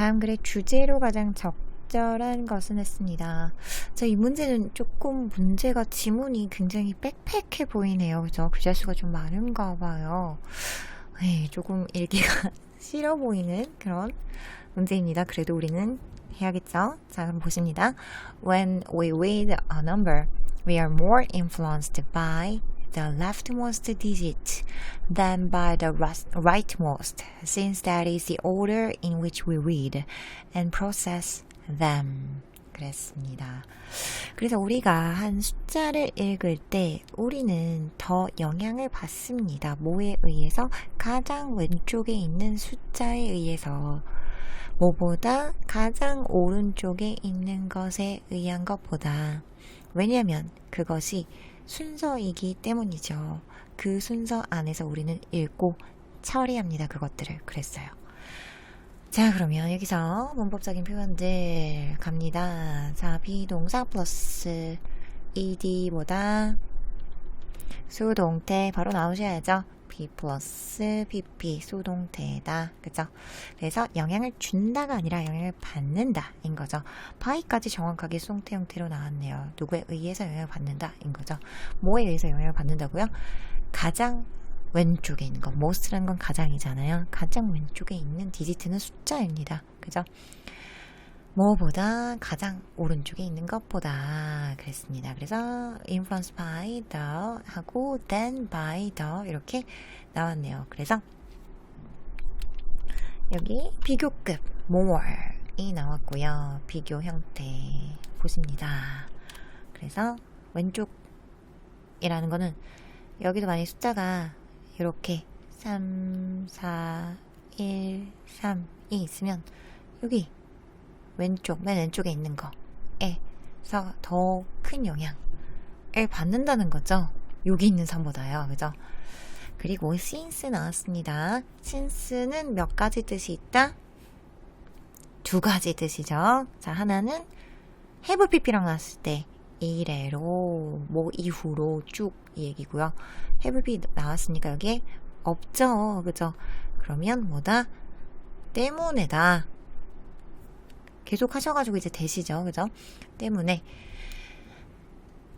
다음 글의 주제로 가장 적절한 것은 했습니다. 자, 이 문제는 조금 문제가 지문이 굉장히 빽빽해 보이네요. 그죠? 글자 수가 좀 많은가 봐요. 네, 조금 읽기가 싫어 보이는 그런 문제입니다. 그래도 우리는 해야겠죠? 자, 그럼 보십니다. When we read a number, we are more influenced by the leftmost digit than by the rightmost, since that is the order in which we read and process them. 그랬습니다. 그래서 우리가 한 숫자를 읽을 때 우리는 더 영향을 받습니다. 뭐에 의해서? 가장 왼쪽에 있는 숫자에 의해서. 뭐보다 가장 오른쪽에 있는 것에 의한 것보다. 왜냐하면 그것이 순서이기 때문이죠. 그 순서 안에서 우리는 읽고 처리합니다. 그것들을. 그랬어요. 자, 그러면 여기서 문법적인 표현들 갑니다. 자, 비동사 플러스 ed보다 수동태 바로 나오셔야죠. be 플러스 pp 수동태다. 그죠? 그래서 영향을 준다가 아니라 영향을 받는다 인 거죠. by까지 정확하게 수동태 형태로 나왔네요. 누구에 의해서 영향을 받는다 인 거죠. 뭐에 의해서 영향을 받는다고요? 가장 왼쪽에 있는 거. most라는 건 가장이잖아요. 가장 왼쪽에 있는 디지트는 숫자입니다. 그죠? 뭐보다 가장 오른쪽에 있는 것보다 그랬습니다. 그래서 influenced by the 하고 then by the 이렇게 나왔네요. 그래서 여기 비교급 more이 나왔고요. 비교 형태 보십니다. 그래서 왼쪽이라는 거는 여기도 만약 숫자가 이렇게 3, 4, 1, 3이 있으면 여기 왼쪽, 맨 왼쪽에 있는 거에서 더 큰 영향을 받는다는 거죠. 여기 있는 3보다요. 그죠? 그리고 since 나왔습니다. since는 몇 가지 뜻이 있다? 두 가지 뜻이죠. 자, 하나는 have pp랑 나왔을 때 이래로, 뭐 이후로 쭉 이 얘기고요. have pp 나왔으니까 여기에 없죠. 그죠? 그러면 뭐다? 때문에다. 계속 하셔가지고 이제 되시죠. 그죠? 때문에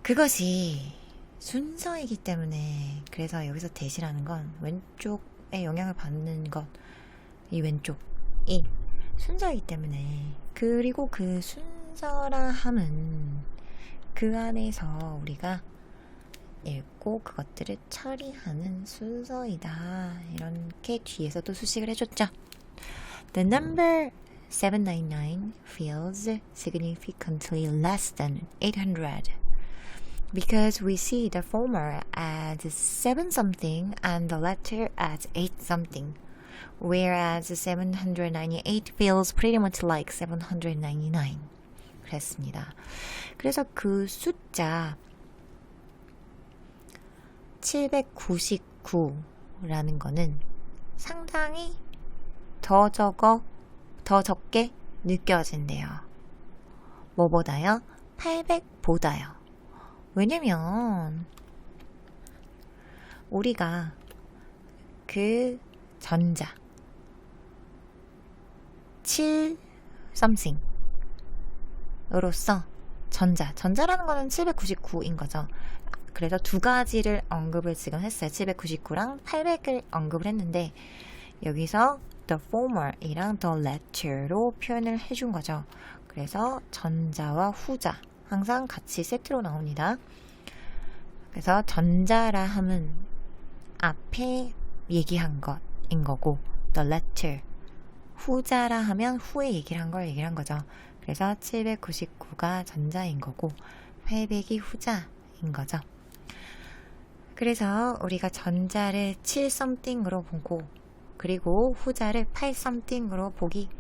그것이 순서이기 때문에 그래서 여기서 대시라는 건 왼쪽에 영향을 받는 것, 이 왼쪽이 순서이기 때문에 그리고 그 순서라 함은 그 안에서 우리가 읽고 그것들을 처리하는 순서이다. 이렇게 뒤에서도 수식을 해줬죠. The number 799 feels significantly less than 800 because we see the former as 7 something and the latter as 8 something, whereas 798 feels pretty much like 799. 그랬습니다. 그래서 그 숫자 799라는 거는 상당히 더 적게 느껴진대요. 뭐보다요? 800보다요. 왜냐면 우리가 그 전자 7 something 으로써 전자라는 거는 799인 거죠. 그래서 두 가지를 언급을 지금 했어요. 799랑 800을 언급을 했는데 여기서 the former이랑 the latter로 표현을 해준 거죠. 그래서 전자와 후자 항상 같이 세트로 나옵니다. 그래서 전자라 함은 앞에 얘기한 것인 거고 the latter 후자라 하면 후에 얘기를 한 거죠. 그래서 799가 전자인 거고 800이 후자인 거죠. 그래서 우리가 전자를 7 something으로 보고 그리고 후자를 8 something으로 보기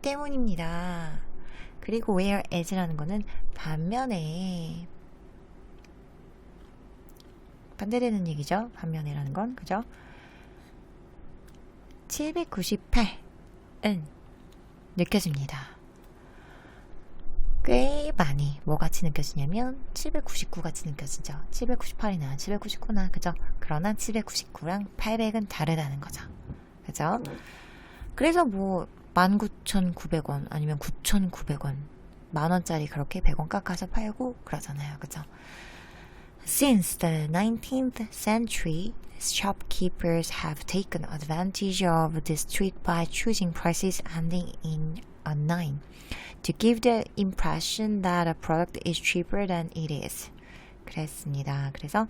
때문입니다. 그리고 whereas라는 거는 반면에 반대되는 얘기죠. 반면에라는 건 그죠? 798은 느껴집니다. 꽤 많이 뭐 같이 느껴지냐면 799 같이 느껴지죠. 798이나 799나 그죠? 그러나 799랑 800은 다르다는 거죠. 그죠? 그래서 뭐 5,900원 아니면 9,900원 만원짜리 그렇게 100원 깎아서 팔고 그러잖아요. 그죠? Since the 19th century, shopkeepers have taken advantage of this trick by choosing prices ending in a 9 to give the impression that a product is cheaper than it is. 그랬습니다. 그래서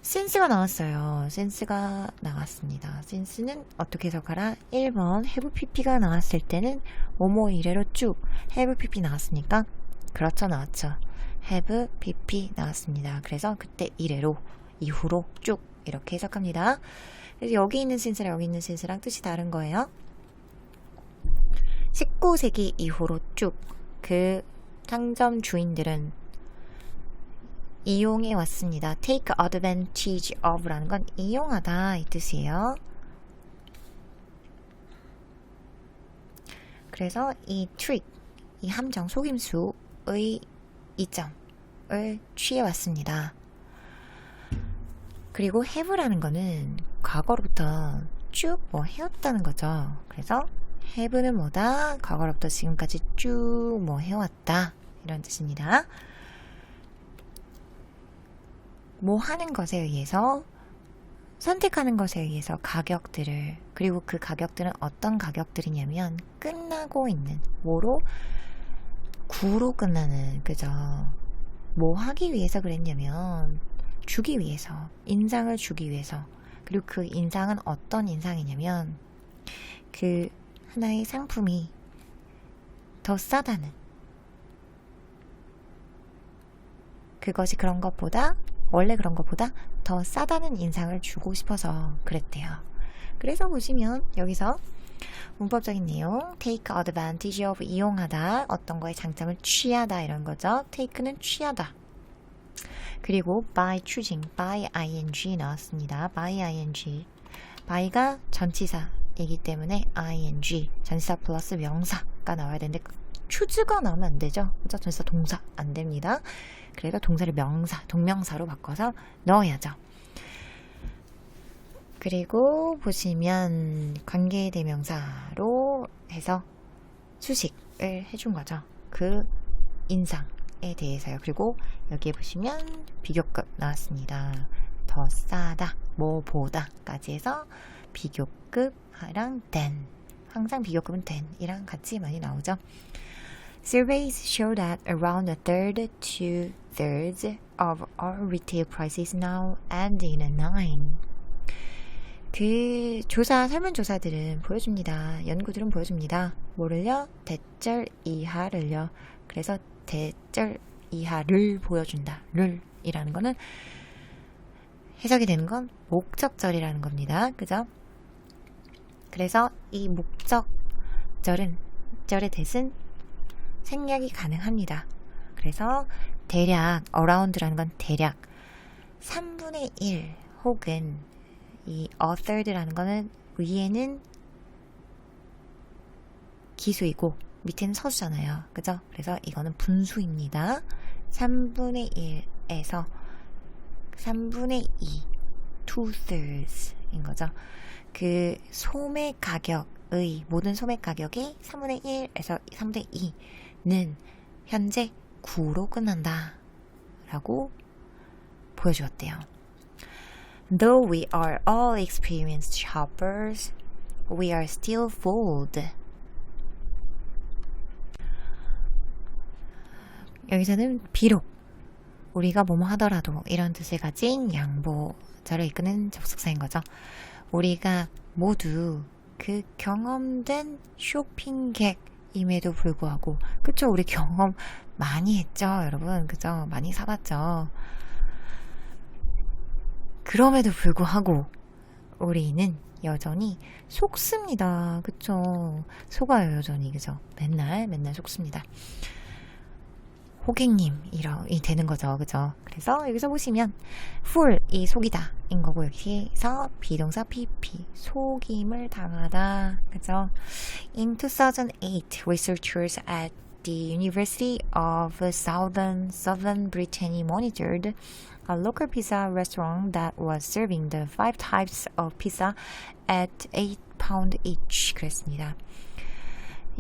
since가 나왔어요. since가 나왔습니다. since는 어떻게 해석하라? 1번 have pp가 나왔을 때는 뭐뭐 이래로 쭉 have pp 나왔으니까 그렇죠 나왔죠. have pp 나왔습니다. 그래서 그때 이래로 이후로 쭉 이렇게 해석합니다. 그래서 여기 있는 since랑 여기 있는 since랑 뜻이 다른 거예요. 19세기 이후로 쭉 그 상점 주인들은 이용해 왔습니다. take advantage of라는 건 이용하다 이 뜻이에요. 그래서 이 trick, 이 함정 속임수의 이점을 취해 왔습니다. 그리고 have라는 거는 과거로부터 쭉 뭐 해왔다는 거죠. 그래서 have는 뭐다? 과거로부터 지금까지 쭉 뭐 해왔다 이런 뜻입니다. 뭐 하는 것에 의해서 선택하는 것에 의해서 가격들을 그리고 그 가격들은 어떤 가격들이냐면 끝나고 있는 뭐로? 구로 끝나는 그죠? 뭐 하기 위해서 그랬냐면 주기 위해서 인상을 주기 위해서 그리고 그 인상은 어떤 인상이냐면 그 하나의 상품이 더 싸다는 그것이 그런 것보다 원래 그런 것보다 더 싸다는 인상을 주고 싶어서 그랬대요. 그래서 보시면 여기서 문법적인 내용 take advantage of 이용하다 어떤 거에 장점을 취하다 이런 거죠. take는 취하다. 그리고 by choosing by ing 나왔습니다. by ing by가 전치사이기 때문에 ing 전치사 플러스 명사가 나와야 되는데 choose가 나오면 안 되죠. 그죠? 전치사 동사 안 됩니다. 그래서 동사를 명사, 동명사로 바꿔서 넣어야죠. 그리고 보시면 관계대명사로 해서 수식을 해준 거죠. 그 인상에 대해서요. 그리고 여기에 보시면 비교급 나왔습니다. 더 싸다, 뭐보다까지 해서 비교급이랑 than 항상 비교급은 than이랑 같이 많이 나오죠. Surveys show that around a third to thirds of our retail prices now end in a 9. 그 설문조사들은 보여줍니다. 연구들은 보여줍니다. 뭐를요? 대절 이하를요. 그래서 대절 이하를 보여준다. 를 이라는 거는 해석이 되는 건 목적절이라는 겁니다. 그죠? 그래서 이 목적절의 대신 생략이 가능합니다. 그래서 대략 around라는 건 대략 3분의 1 혹은 이 a third라는 거는 위에는 기수이고 밑에는 서수잖아요. 그죠? 그래서 이거는 분수입니다. 3분의 1에서 3분의 2 2/3 인 거죠. 그 소매 가격의 모든 소매 가격이 3분의 1에서 3분의 2는 현재 9로 끝난다 라고 보여주었대요. Though we are all experienced shoppers, we are still fooled. 여기서는 비록 우리가 뭐뭐 하더라도 이런 뜻을 가진 양보절을 이끄는 접속사인 거죠. 우리가 모두 그 경험된 쇼핑객임에도 불구하고 그쵸? 우리 경험 많이 했죠 여러분. 그죠? 많이 사봤죠. 그럼에도 불구하고 우리는 여전히 속습니다. 그쵸? 속아요 여전히. 그죠? 맨날 속습니다. 호객님이 되는 거죠. 그죠? 그래서 여기서 보시면 fool이 속이다 인 거고 여기서 비동사 pp 속임을 당하다. 그죠? In 2008, researchers at the University of Southern Brittany monitored a local pizza restaurant that was serving the 5 types of pizza at £8 each. 그랬습니다.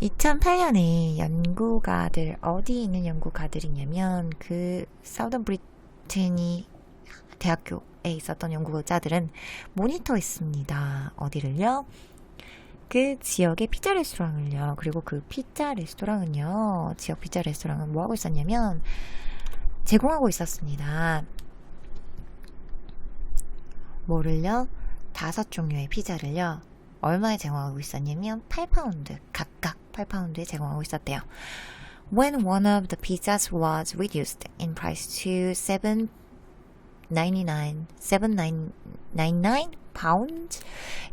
2008년에 연구가들, 어디에 있는 연구가들이냐면, 그, 사우던 브리테니 대학교에 있었던 연구자들은 모니터했습니다. 어디를요? 그 지역의 피자 레스토랑을요. 그리고 그 피자 레스토랑은요, 지역 피자 레스토랑은 뭐 하고 있었냐면, 제공하고 있었습니다. 뭐를요? 5종류의 피자를요. 얼마에 제공하고 있었냐면 8파운드, 각각 8파운드에 제공하고 있었대요. When one of the pizzas was reduced in price to 7.99 pounds,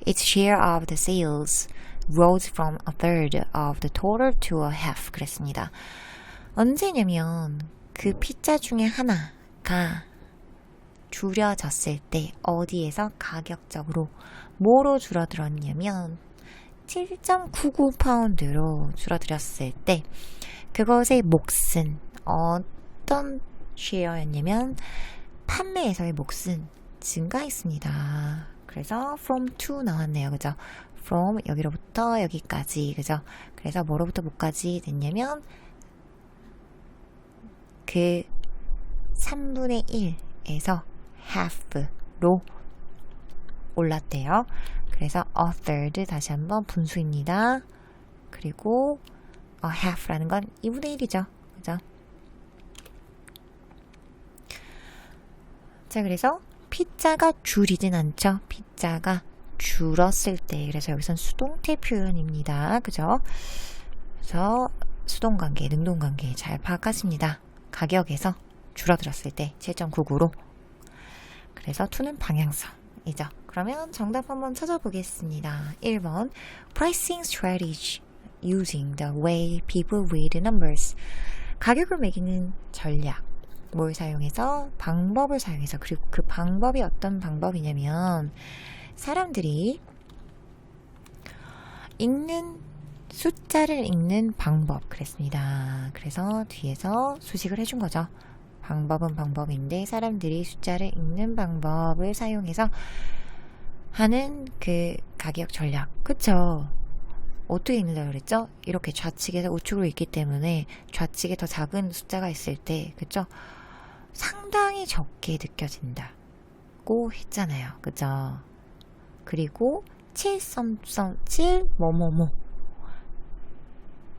its share of the sales rose from a third of the total to a half. 그랬습니다. 언제냐면 그 피자 중에 하나가 줄여졌을 때 어디에서 가격적으로 뭐로 줄어들었냐면 7.99파운드로 줄어들었을 때 그것의 몫은 어떤 쉐어였냐면 판매에서의 몫은 증가했습니다. 그래서 from to 나왔네요. 그죠? from 여기로부터 여기까지. 그죠? 그래서 뭐로부터 뭐까지 됐냐면 그 3분의 1에서 half로 올랐대요. 그래서 a third 다시 한번 분수입니다. 그리고 a half라는 건 2분의 1이죠. 그죠? 자, 그래서 피자가 줄이진 않죠. 피자가 줄었을 때. 그래서 여기선 수동태 표현입니다. 그죠? 그래서 수동관계, 능동관계 잘 파악하십니다. 가격에서 줄어들었을 때 7.99로. 그래서 to는 방향성이죠. 그러면 정답 한번 찾아보겠습니다. 1번 Pricing strategy using the way people read numbers. 가격을 매기는 전략. 뭘 사용해서? 방법을 사용해서. 그리고 그 방법이 어떤 방법이냐면 사람들이 숫자를 읽는 방법 그랬습니다. 그래서 뒤에서 수식을 해준 거죠. 방법은 방법인데 사람들이 숫자를 읽는 방법을 사용해서 하는 그 가격 전략. 그쵸? 어떻게 읽는다고 그랬죠? 이렇게 좌측에서 우측으로 읽기 때문에 좌측에 더 작은 숫자가 있을 때, 그쵸? 상당히 적게 느껴진다고 했잖아요. 그죠? 그리고 7.7 뭐뭐뭐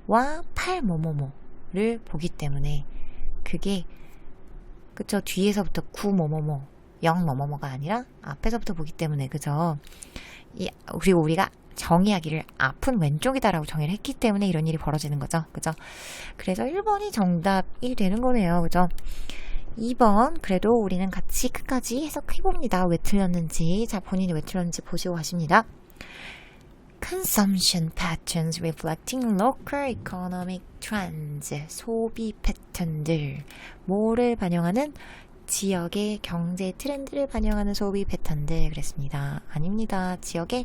와 8 뭐뭐뭐를 보기 때문에 그게 그쵸? 뒤에서부터 9 뭐뭐뭐 0 뭐뭐뭐가 아니라 앞에서부터 보기 때문에 그죠? 그리고 우리가 정의하기를 앞은 왼쪽이다라고 정의를 했기 때문에 이런 일이 벌어지는 거죠. 그죠? 그래서 1번이 정답이 되는 거네요. 그죠? 2번 그래도 우리는 같이 끝까지 해석해봅니다. 왜 틀렸는지. 자, 본인이 왜 틀렸는지 보시고 가십니다. Consumption patterns reflecting local economic trends. 소비 패턴들. 뭐를 반영하는? 지역의 경제 트렌드를 반영하는 소비 패턴들. 그랬습니다. 아닙니다. 지역의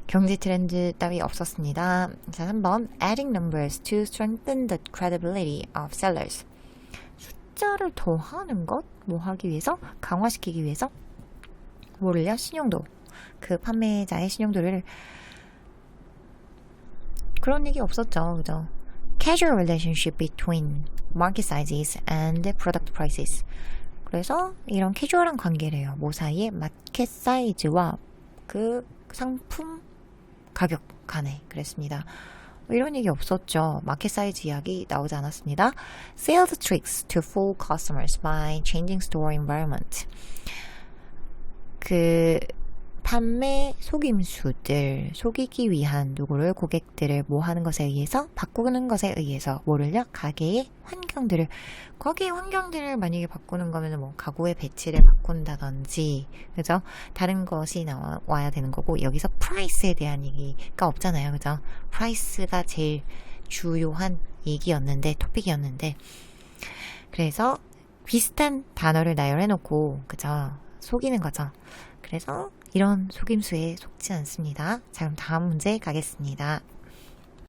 경제 트렌드 따위 없었습니다. 자, 3번 Adding numbers to strengthen the credibility of sellers. 숫자를 더하는 것? 뭐 하기 위해서? 강화시키기 위해서? 뭐를요? 신용도. 그 판매자의 신용도를 그런 얘기 없었죠. 그죠? Casual relationship between market sizes and product prices. 그래서 이런 캐주얼한 관계래요. 뭐 사이에? 마켓 사이즈와 그 상품 가격 간에. 그랬습니다. 이런 얘기 없었죠. 마켓 사이즈 이야기 나오지 않았습니다. Sales tricks to fool customers by changing store environment. 그 판매 속임수들 속이기 위한 누구를 고객들을 뭐 하는 것에 의해서 바꾸는 것에 의해서 뭐를요? 가게의 환경들을 만약에 바꾸는 거면 뭐 가구의 배치를 바꾼다든지 그죠? 다른 것이 나와야 되는 거고 여기서 프라이스에 대한 얘기가 없잖아요. 그죠? 프라이스가 제일 주요한 얘기였는데 토픽이었는데 그래서 비슷한 단어를 나열해 놓고 그죠? 속이는 거죠. 그래서 이런 속임수에 속지 않습니다. 자, 그럼 다음 문제 가겠습니다.